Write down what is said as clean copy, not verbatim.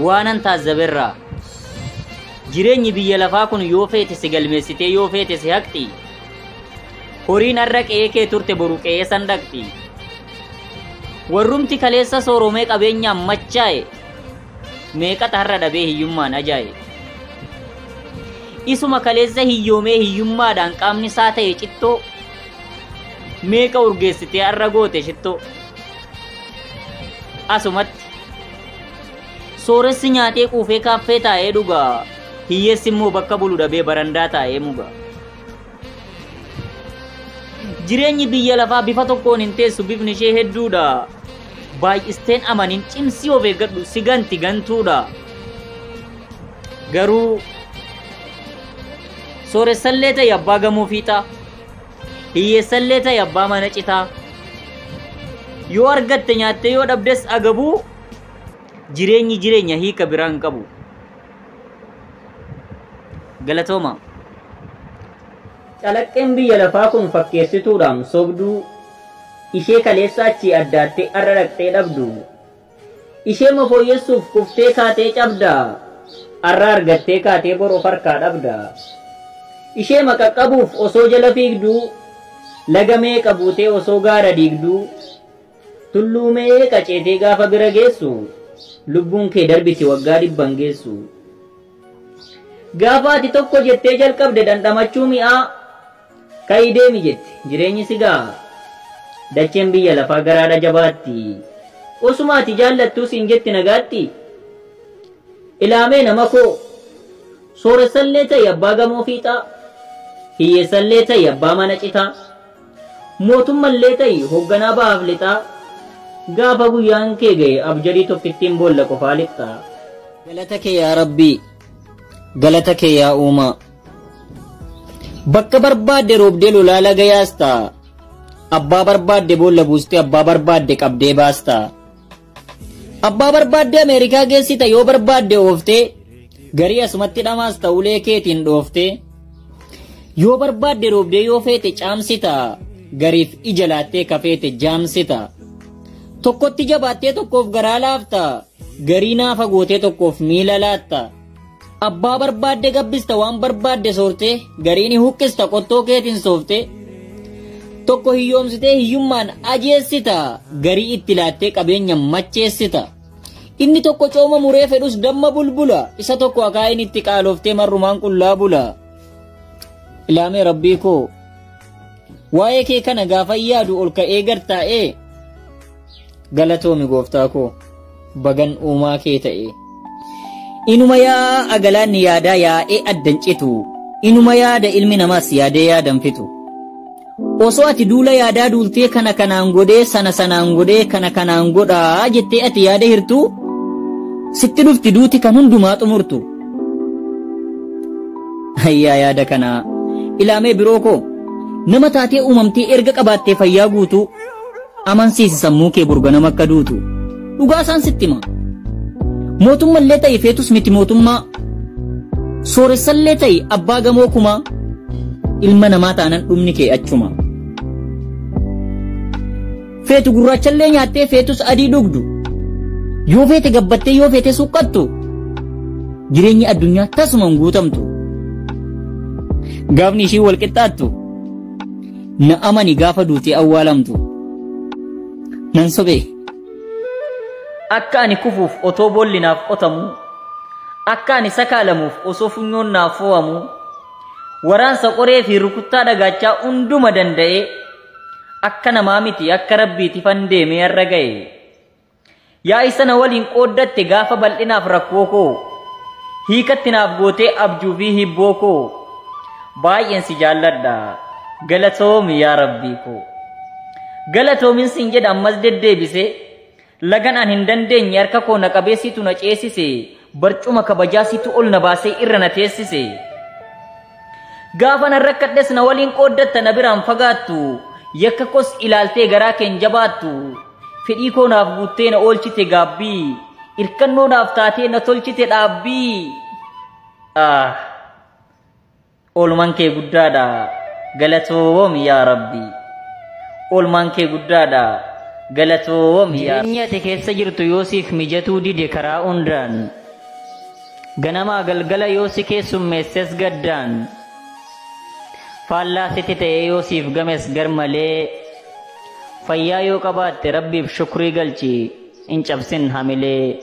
waanan taazzaberraa jireenyi biyya lafaa kun yoo feete si galmeessitee yoo feete si haqxi horiin har'a qe'ee kee turte boru qe'ee san dhaqxi warrumti kaleessa sooromee qabeenyaan machaa'e meeqata har'a dhabee hiyyummaan ajaa'e isuma kaleessa hiyyoomee hiyyummaadhaan qaamni isaa ta'e cittoo meeqa urgeessitee har'a goote shittoo asumatti sooressi nyaatee quufee kaaffee taa'ee dhugaa hiyyeessi immoo bakka bulu dhabee barandaa taa'ee muga jireenyi biyya lafaa bifa tokkoon hin teessu bifni ishee hedduudha baay'isteen amanin cimsii of eeggadhu si ganti gantuudha garuu sooressallee ta'e abbaa gamoo fiixaa hiyyeessallee ta'e abbaa mana citaa yoo argatte nyaattee yoo dhabdes agabuu jireenyi jireenya hiika biraan qabu galatooma calaqqeen biyya lafaa kun fakkeessituudhaan sobduu ishee kaleessa achii addaattee arra dhaqxee dhabdu ishee mafooyyessuuf kuftee kaatee cabda arra argattee kaatee bor of harkaa dhabda ishee maqaqqabuuf osoo jala fiigduu laga meeqa buutee osoo gaara diigduu tulluu meeqa ceetee gaafa bira geessu lubbuun kee darbiti waggaa dhibban geessu gaafa ati tokko jettee jalqabde dhandhamachuu mi'aa ka'ii deemi jette jireenyi sigaa dacheen biyya lafaa garaadha jabaatti osuma ati jaallattuu siin jetti nagaatti ilaamee nama koo sooressallee ta'e abbaa gamoo fiixaa hiyyeessallee ta'e abbaa mana citaa mootummallee ta'e hoogganaa ba'aaf lixaa gaafa guyyaan kee ga'e abjadii tokkittiin boolla qofaa lixxaa galata kee yaa rabbii galata kee yaa uumaa bakka barbaadde roobdee lolaa laga yaastaa abbaa barbaadde boolla buustee abbaa barbaadde qabdee baastaa abbaa barbaadde ameerikaa geessita yoo barbaadde ooftee garii asumatti dhamaasta ulee keetiin dhooftee yoo barbaadde roobdee yoo feete caamsita gariif ija laattee kafeete jaamsita tokkotti jabaattee tokkoof garaa laafta garii naafa gootee tokkoof miila laatta abbaa barbaadde gabbista waan barbaadde soorte gariini huqqista qottoo keetiin soofte tokko hiyyoomsitee hiyyummaan ajeessita garii itti laattee qabeenya macheessita inni tokko cooma muree fedhus damma bulbula isa tokko akaayin itti qaalooftee marrumaan qullaa bula ilaamee rabbii koo waa'ee kee kana gaafa yaadu ol ka'ee gartaa'ee galatoomi gooftaa koo bagan uumaa kee ta'e inuma yaa agalaanni yaadaa yaa'ee addan citu inuma yaada ilmi namaas yaadee yaadan fitu osoo ati duula yaadaa duultee kana kanaan godhee sana sanaan godhee kana kanaan godhaa jettee ati yaada hirtuu sitti dhufti duuti kan hundumaa xumurtu hayyaa yaada kanaa ilaamee biroo koo nama taatee uumamtee erga qabaattee fayyaa guutuu amansiisi sammuu kee burganama akka duutu dhugaa isaan sitti hima mootummallee ta'e feetus miti mootummaa sooressallee ta'e abbaa gamoo kumaa ilma namaa taanan dhumni kee achuma feetu gurraachallee nyaattee feetus adii dhugdu yoo feete gabbattee yoo feete suqqattu jireenyi addunyaa tasumaan guutamtu gaafni ishii wal qixxaattu na amani gaafa duutee awwaalamtu nan sobee akka ani kufuuf otoo boolli naaf qotamu akka ani sakaalamuuf osoo funyoon naaf fo'amu waraansa qoree fi rukuttaa dhagaachaa hunduma danda'e akka namaa miti akka rabbiiti fandeemee har'a ga'e yaa isa na waliin qooddatte gaafa bal'inaaf rakkoo koo hiikatti naaf gootee abjuu fi hibboo koo baay'een si jaalladha galatoomi yaa rabbii koo galatoomin sin jedha ammas deddeebise lagan an hin dandeenye harka koo na qabeessitu na ceesise barcuma kabajaasitu ol na baasee irra na teessise gaafa nan rakkadhes na waliin qooddatta na biraan fagaattu yakka kos ilaaltee garaa keen jabaattu fedhii koo naaf guuttee na oolchite gaabbii irkannoo naaf taatee na tolchite dhaabbii oolmaan kee guddaadha galatoomi yaa rabbii oolmaan kee guddaadha galatoomi yaa jireenya ati keessa jirtu yoosiif mijatuu dide karaa hundaan ganamaa galgala yoo si keessummeesses gaddaan faallaa sitti ta'ee yoo siif games garmalee fayyaa yoo qabaatte rabbiif shukrii galchi hin cabsin hamilee